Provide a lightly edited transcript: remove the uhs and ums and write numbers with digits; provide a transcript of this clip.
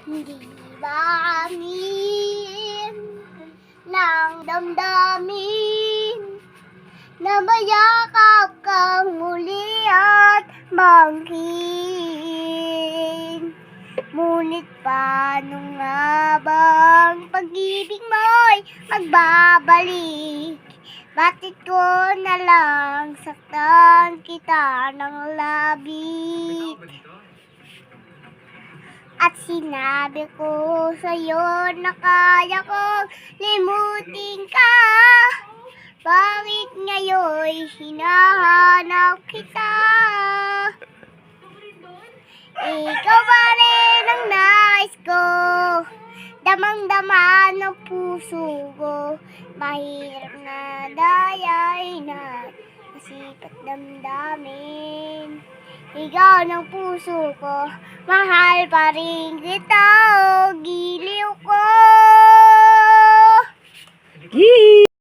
Hindi ba amin ng damdamin na mayakap kang muli at bangkin? Ngunit paano nga bang pag-ibig mo'y magbabalik? Bakit ko na lang saktan kita ng labis? At sinabi ko sa'yo na kaya kong limutin ka. Bakit ngayon'y hinahanap kita? Ikaw pa rin ang nais ko, damang-dama ng puso ko. Mahirap na dayain at masipat damdamin. Ikaw ng puso ko, mahal pa rin kita, o giliw ko.